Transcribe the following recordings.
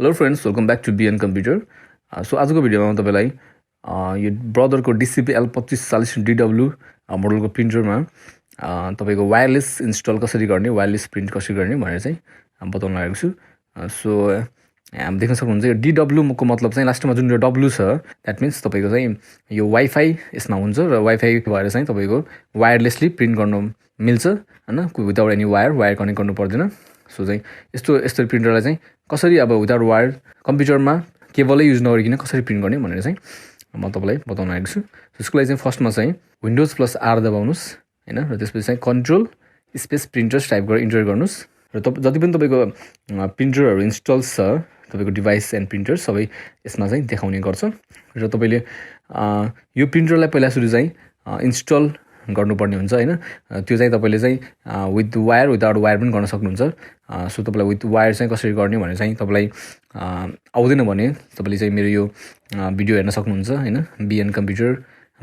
Hello friends, welcome back to BN Computer. So आजको भिडियोमा म तपाईलाई यो ब्रदरको DCP-L2540DW मोडलको प्रिन्टरमा तपाईको वायरलेस इन्स्टल कसरी गर्ने, वायरलेस प्रिन्ट कसरी गर्ने भनेर चाहिँ बताउन लागेको छु. सो हामी देख्न सक्नुहुन्छ यो DW को मतलब चाहिँ लास्टमा जुन यो W छ दैट मिन्स तपाईको चाहिँ यो वाइफाई यसमा हुन्छ र वाइफाई भएर चाहिँ तपाईको वायरलेसली प्रिन्ट गर्न मिल्छ हैन, विदाउट एनी वायर कनेक्ट गर्नु पर्दैन. सो चाहिँ यस्तो प्रिन्टरलाई चाहिँ कसरी अब विदाउट वायर कम्प्युटरमा केबलै युज नगरिकन कसरी प्रिन्ट गर्ने भनेर चाहिँ म तपाईलाई बताउन आएको छु. त्यसको लागि चाहिँ फर्स्टमा चाहिँ विन्डोज प्लस आर दबाउनुस् हैन, र त्यसपछि चाहिँ कन्ट्रोल स्पेस प्रिन्टर्स टाइप गरेर इन्टर गर्नुस्. र जति पनि तपाईको प्रिन्टरहरू इन्स्टल छ तपाईको डिभाइस एन्ड प्रिन्टर सबै यसमा चाहिँ देखाउने गर्छ. र तपाईले यो प्रिन्टरलाई पहिला सुरु चाहिँ इन्स्टल गर्नुपर्ने हुन्छ हैन. त्यो चाहिँ तपाईले चाहिँ विथ वायर विदाउट वायर पनि गर्न सक्नुहुन्छ. सो तपाईलाई विथ वायर चाहिँ कसरी गर्ने भनेर चाहिँ तपाईलाई आउँदैन भने तपाईले चाहिँ मेरो यो भिडियो हेर्न सक्नुहुन्छ हैन. बीएन कम्प्युटर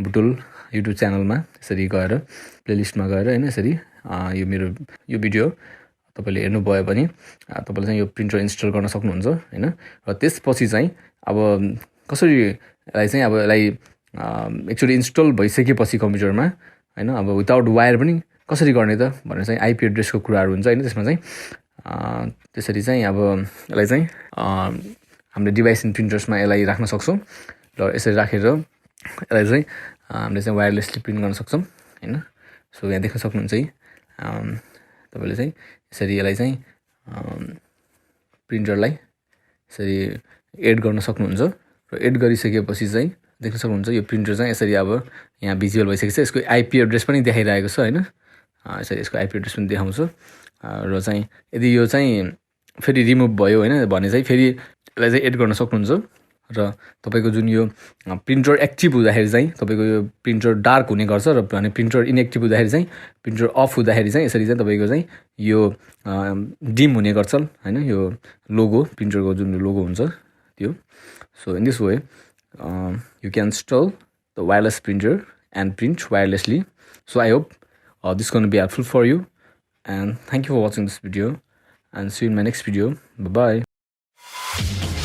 बुटुल युट्युब च्यानलमा यसरी गएर प्लेलिस्टमा गएर हैन यसरी यो मेरो यो भिडियो तपाईले हेर्नु भयो भने तपाईले चाहिँ यो प्रिन्टर इन्स्टल गर्न सक्नुहुन्छ हैन. र त्यसपछि चाहिँ अब कसरी यसलाई चाहिँ अब यसलाई एक्चुअली इन्स्टल भइसकेपछि कम्प्युटरमा हैन अब विदाउट वायर पनि कसरी गर्ने त भनेर चाहिँ आइपी एड्रेसको कुराहरू हुन्छ हैन. त्यसमा चाहिँ त्यसरी चाहिँ अब यसलाई चाहिँ हामीले डिभाइस एन्ड प्रिन्टर्समा यसलाई राख्न सक्छौँ. र यसरी राखेर यसलाई चाहिँ हामीले चाहिँ वायरलेसली प्रिन्ट गर्न सक्छौँ हैन. सो यहाँ देख्न सक्नुहुन्छ है तपाईले चाहिँ यसरी यसलाई चाहिँ प्रिन्टरलाई यसरी एड गर्न सक्नुहुन्छ. र एड गरिसकेपछि चाहिँ देख्न सक्नुहुन्छ यो प्रिन्टर चाहिँ यसरी अब यहाँ भिजुअल भइसकेको छ. यसको आइपी एड्रेस पनि देखाइरहेको छ हैन. यसरी यसको आइपी एड्रेस पनि देखाउँछ. र चाहिँ यदि यो चाहिँ फेरि रिमुभ भयो हैन भने चाहिँ फेरि यसलाई चाहिँ एड गर्न सक्नुहुन्छ. र तपाईको जुन यो प्रिन्टर एक्टिभ हुँदाखेरि चाहिँ तपाईको यो प्रिन्टर डार्क हुने गर्छ र भने प्रिन्टर इनएक्टिभ हुँदाखेरि चाहिँ प्रिन्टर अफ हुँदाखेरि चाहिँ यसरी चाहिँ तपाईको चाहिँ यो डिम हुने गर्छ हैन. यो लोगो प्रिन्टरको जुन लोगो हुन्छ त्यो. So in this way, you can install the wireless printer and print wirelessly. So I hope this is going to be helpful for you. And thank you for watching this video. And see you in my next video. Bye bye.